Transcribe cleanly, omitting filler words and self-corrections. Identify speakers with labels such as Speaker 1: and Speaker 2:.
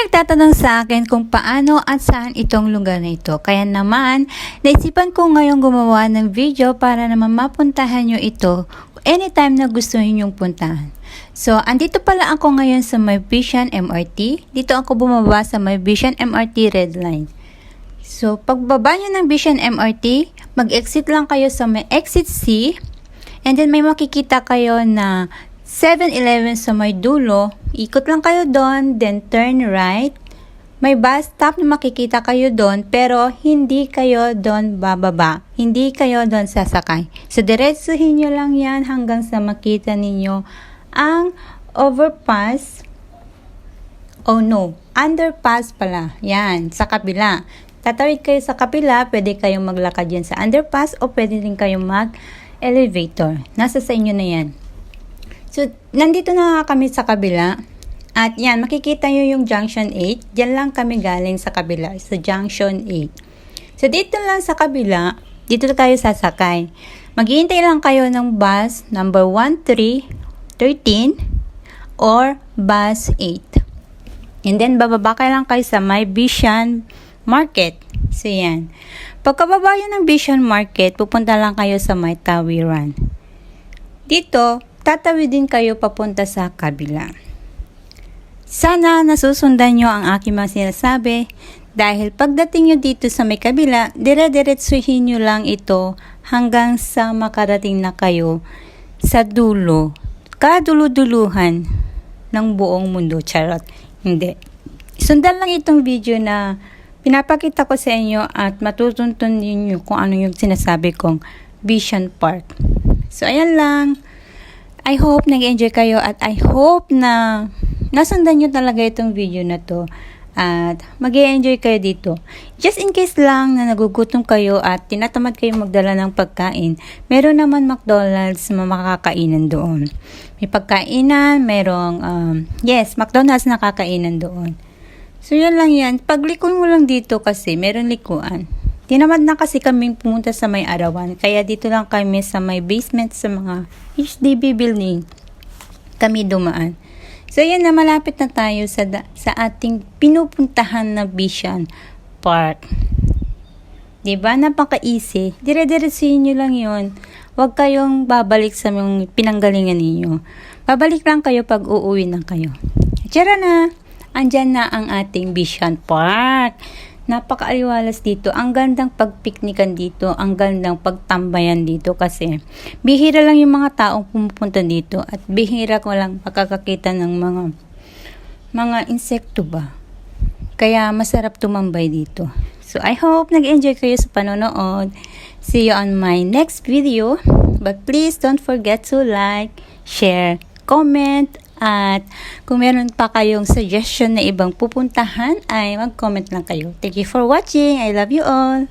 Speaker 1: nagtatanong sa akin kung paano at saan itong lugar na ito. Kaya naman, naisipan ko ngayon gumawa ng video para naman mapuntahan nyo ito anytime na gusto ninyong puntahan. So, andito pala ako ngayon sa May Vision MRT. Dito ako bumaba sa May Vision MRT Red Line. So, pagbaba nyo ng Vision MRT, mag-exit lang kayo sa may exit C. And then may makikita kayo na 7-Eleven sa may dulo. Ikot lang kayo doon, then turn right. May bus stop na makikita kayo doon, pero hindi kayo doon bababa. Hindi kayo doon sasakay. So, diretsuhin nyo lang yan hanggang sa makita ninyo ang overpass. Oh no, underpass pala. Yan, sa kabila. Tatawid kayo sa kabila, pwede kayong maglakad yan sa underpass o pwede din kayong mag-elevator. Nasa sa inyo na yan. So, nandito na kami sa kabila. At yan, makikita nyo yung Junction 8. Diyan lang kami galing sa kabila, sa Junction 8. So, dito lang sa kabila, dito kayo sasakay. Maghihintay lang kayo ng bus number 1313 or bus 8. And then, bababa kayo lang kayo sa May Vision Market. So, yan. Pagkababa nyo ng Vision Market, pupunta lang kayo sa May Tawiran. Dito, tatawid din kayo papunta sa kabila. Sana nasusundan nyo ang aking mga sinasabi dahil pagdating nyo dito sa may kabila, dire-diretsuhin nyo lang ito hanggang sa makarating na kayo sa dulo, kaduluduluhan ng buong mundo. Charot. Hindi. Sundan lang itong video na pinapakita ko sa inyo at matutuntun ninyo kung ano yung sinasabi kong Vision Park. So, ayan lang. I hope nag-enjoy kayo at I hope na nasundan nyo talaga itong video na to at mag-enjoy kayo dito. Just in case lang na nagugutom kayo at tinatamad kayo magdala ng pagkain, meron naman McDonald's na makakainan doon. May pagkainan, merong, McDonald's na kakainan doon. So, yan lang yan. Pagliko mo lang dito kasi meron likuan. Tinamad na kasi kaming pumunta sa may arawan. Kaya dito lang kami sa may basement sa mga HDB building. Kami dumaan. So, yan na, malapit na tayo sa ating pinupuntahan na Vision Park. Diba? Napaka-easy. Dire-diretsuhin nyo lang yun. Huwag kayong babalik sa mga pinanggalingan ninyo. Babalik lang kayo pag uuwi na kayo. Tiyara na! Andyan na ang ating Vision Park. Napaka-aliwalas dito. Ang gandang pagpiknikan dito. Ang gandang pagtambayan dito kasi bihira lang yung mga taong pumupunta dito at bihira ko lang makakakita ng mga insekto ba. Kaya masarap tumambay dito. So, I hope nag-enjoy kayo sa panonood. See you on my next video. But please don't forget to like, share, comment, at kung meron pa kayong suggestion na ibang pupuntahan ay mag-comment lang kayo. Thank you for watching. I love you all.